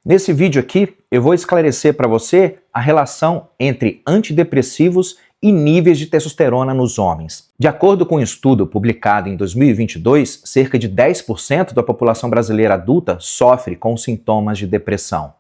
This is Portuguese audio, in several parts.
Nesse vídeo aqui, eu vou esclarecer para você a relação entre antidepressivos e níveis de testosterona nos homens. De acordo com um estudo publicado em 2022, cerca de 10% da população brasileira adulta sofre com sintomas de depressão.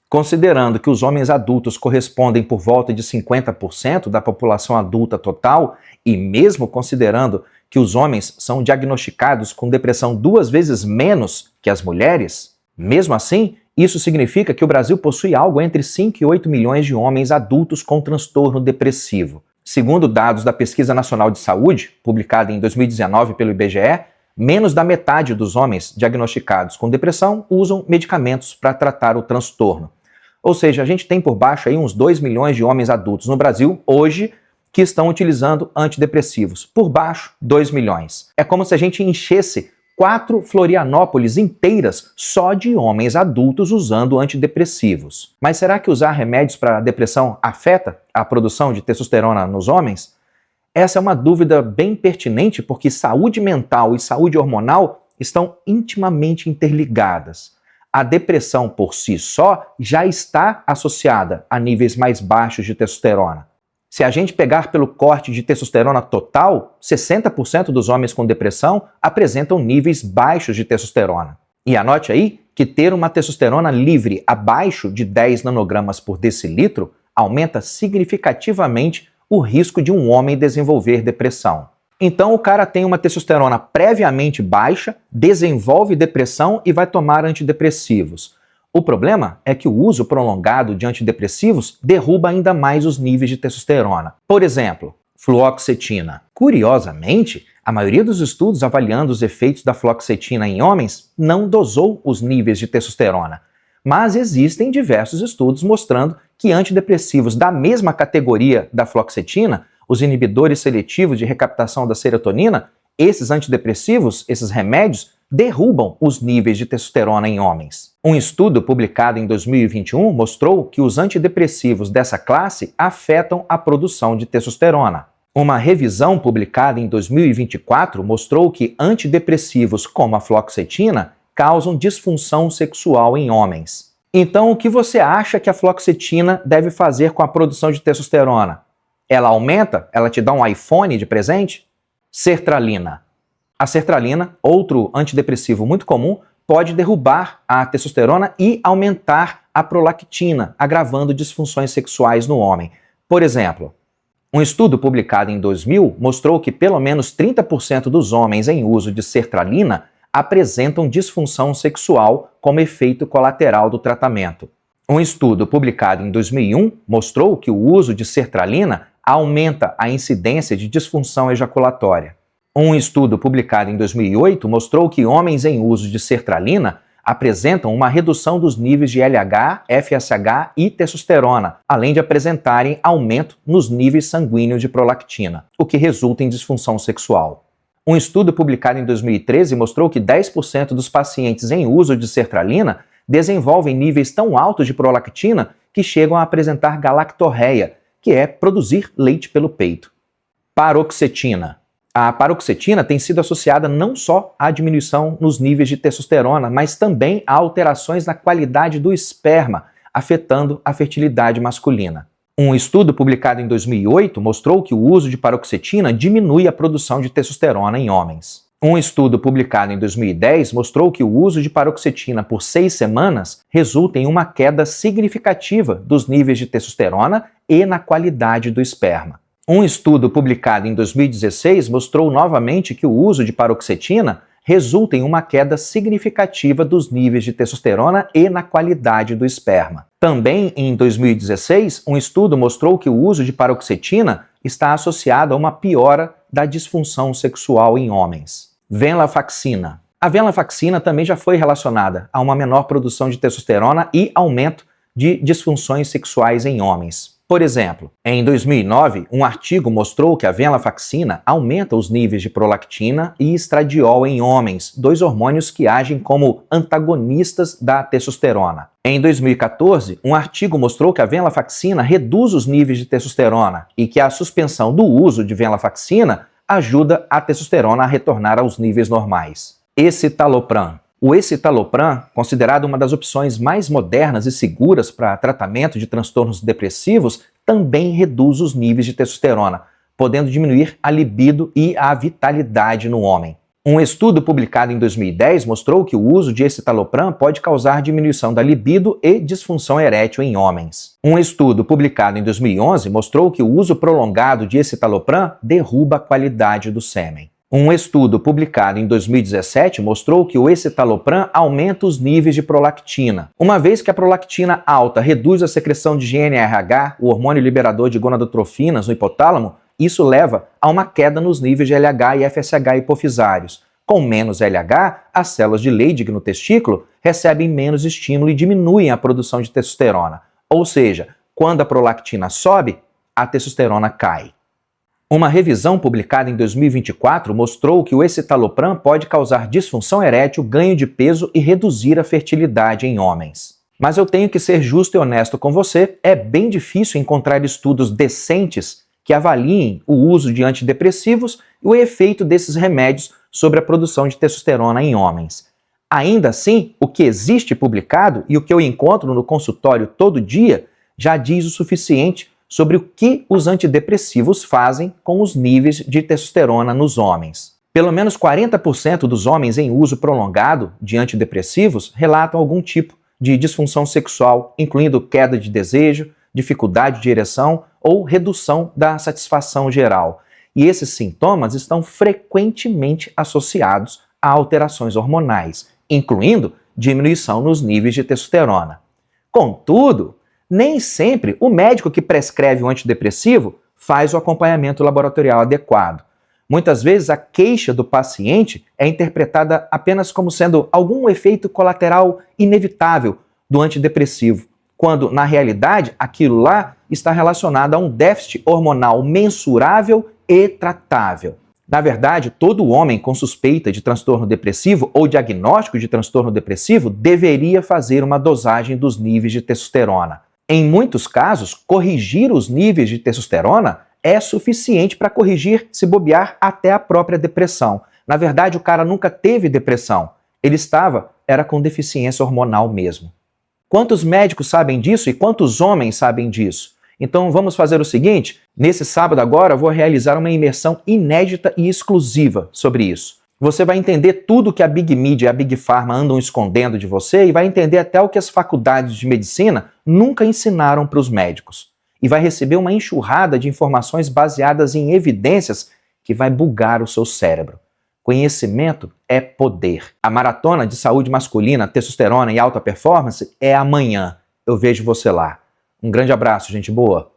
Considerando que os homens adultos correspondem por volta de 50% da população adulta total, e mesmo considerando que os homens são diagnosticados com depressão 2 vezes menos que as mulheres, mesmo assim, isso significa que o Brasil possui algo entre 5 e 8 milhões de homens adultos com transtorno depressivo. Segundo dados da Pesquisa Nacional de Saúde, publicada em 2019 pelo IBGE, menos da metade dos homens diagnosticados com depressão usam medicamentos para tratar o transtorno. Ou seja, a gente tem por baixo aí uns 2 milhões de homens adultos no Brasil hoje que estão utilizando antidepressivos. Por baixo, 2 milhões. É como se a gente enchesse 4 Florianópolis inteiras só de homens adultos usando antidepressivos. Mas será que usar remédios para depressão afeta a produção de testosterona nos homens? Essa é uma dúvida bem pertinente porque saúde mental e saúde hormonal estão intimamente interligadas. A depressão por si só já está associada a níveis mais baixos de testosterona. Se a gente pegar pelo corte de testosterona total, 60% dos homens com depressão apresentam níveis baixos de testosterona. E anote aí que ter uma testosterona livre abaixo de 10 nanogramas por decilitro aumenta significativamente o risco de um homem desenvolver depressão. Então o cara tem uma testosterona previamente baixa, desenvolve depressão e vai tomar antidepressivos. O problema é que o uso prolongado de antidepressivos derruba ainda mais os níveis de testosterona. Por exemplo, fluoxetina. Curiosamente, a maioria dos estudos avaliando os efeitos da fluoxetina em homens não dosou os níveis de testosterona. Mas existem diversos estudos mostrando que antidepressivos da mesma categoria da fluoxetina, os inibidores seletivos de recaptação da serotonina, esses antidepressivos, esses remédios, derrubam os níveis de testosterona em homens. Um estudo publicado em 2021 mostrou que os antidepressivos dessa classe afetam a produção de testosterona. Uma revisão publicada em 2024 mostrou que antidepressivos como a fluoxetina causam disfunção sexual em homens. Então, o que você acha que a fluoxetina deve fazer com a produção de testosterona? Ela aumenta? Ela te dá um iPhone de presente? Sertralina. A sertralina, outro antidepressivo muito comum, pode derrubar a testosterona e aumentar a prolactina, agravando disfunções sexuais no homem. Por exemplo, um estudo publicado em 2000 mostrou que pelo menos 30% dos homens em uso de sertralina apresentam disfunção sexual como efeito colateral do tratamento. Um estudo publicado em 2001 mostrou que o uso de sertralina aumenta a incidência de disfunção ejaculatória. Um estudo publicado em 2008 mostrou que homens em uso de sertralina apresentam uma redução dos níveis de LH, FSH e testosterona, além de apresentarem aumento nos níveis sanguíneos de prolactina, o que resulta em disfunção sexual. Um estudo publicado em 2013 mostrou que 10% dos pacientes em uso de sertralina desenvolvem níveis tão altos de prolactina que chegam a apresentar galactorreia, que é produzir leite pelo peito. Paroxetina. A paroxetina tem sido associada não só à diminuição nos níveis de testosterona, mas também a alterações na qualidade do esperma, afetando a fertilidade masculina. Um estudo publicado em 2008 mostrou que o uso de paroxetina diminui a produção de testosterona em homens. Um estudo publicado em 2010 mostrou que o uso de paroxetina por 6 semanas resulta em uma queda significativa dos níveis de testosterona e na qualidade do esperma. Um estudo publicado em 2016 mostrou novamente que o uso de paroxetina resulta em uma queda significativa dos níveis de testosterona e na qualidade do esperma. Também em 2016, um estudo mostrou que o uso de paroxetina está associado a uma piora da disfunção sexual em homens. Venlafaxina. A venlafaxina também já foi relacionada a uma menor produção de testosterona e aumento de disfunções sexuais em homens. Por exemplo, em 2009, um artigo mostrou que a venlafaxina aumenta os níveis de prolactina e estradiol em homens, 2 hormônios que agem como antagonistas da testosterona. Em 2014, um artigo mostrou que a venlafaxina reduz os níveis de testosterona e que a suspensão do uso de venlafaxina ajuda a testosterona a retornar aos níveis normais. Escitalopram. O escitalopram, considerado uma das opções mais modernas e seguras para tratamento de transtornos depressivos, também reduz os níveis de testosterona, podendo diminuir a libido e a vitalidade no homem. Um estudo publicado em 2010 mostrou que o uso de escitalopram pode causar diminuição da libido e disfunção erétil em homens. Um estudo publicado em 2011 mostrou que o uso prolongado de escitalopram derruba a qualidade do sêmen. Um estudo publicado em 2017 mostrou que o escitalopram aumenta os níveis de prolactina. Uma vez que a prolactina alta reduz a secreção de GnRH, o hormônio liberador de gonadotrofinas no hipotálamo, isso leva a uma queda nos níveis de LH e FSH hipofisários. Com menos LH, as células de Leydig no testículo recebem menos estímulo e diminuem a produção de testosterona. Ou seja, quando a prolactina sobe, a testosterona cai. Uma revisão publicada em 2024 mostrou que o escitalopram pode causar disfunção erétil, ganho de peso e reduzir a fertilidade em homens. Mas eu tenho que ser justo e honesto com você, é bem difícil encontrar estudos decentes que avaliem o uso de antidepressivos e o efeito desses remédios sobre a produção de testosterona em homens. Ainda assim, o que existe publicado e o que eu encontro no consultório todo dia já diz o suficiente sobre o que os antidepressivos fazem com os níveis de testosterona nos homens. Pelo menos 40% dos homens em uso prolongado de antidepressivos relatam algum tipo de disfunção sexual, incluindo queda de desejo, dificuldade de ereção ou redução da satisfação geral. E esses sintomas estão frequentemente associados a alterações hormonais, incluindo diminuição nos níveis de testosterona. Contudo, nem sempre o médico que prescreve um antidepressivo faz o acompanhamento laboratorial adequado. Muitas vezes a queixa do paciente é interpretada apenas como sendo algum efeito colateral inevitável do antidepressivo, quando, na realidade, aquilo lá está relacionado a um déficit hormonal mensurável e tratável. Na verdade, todo homem com suspeita de transtorno depressivo ou diagnóstico de transtorno depressivo deveria fazer uma dosagem dos níveis de testosterona. Em muitos casos, corrigir os níveis de testosterona é suficiente para corrigir, se bobear, até a própria depressão. Na verdade, o cara nunca teve depressão. Ele era com deficiência hormonal mesmo. Quantos médicos sabem disso e quantos homens sabem disso? Então vamos fazer o seguinte, nesse sábado agora eu vou realizar uma imersão inédita e exclusiva sobre isso. Você vai entender tudo que a Big Media e a Big Pharma andam escondendo de você e vai entender até o que as faculdades de medicina nunca ensinaram para os médicos. E vai receber uma enxurrada de informações baseadas em evidências que vai bugar o seu cérebro. Conhecimento é poder. A maratona de saúde masculina, testosterona e alta performance é amanhã. Eu vejo você lá. Um grande abraço, gente boa.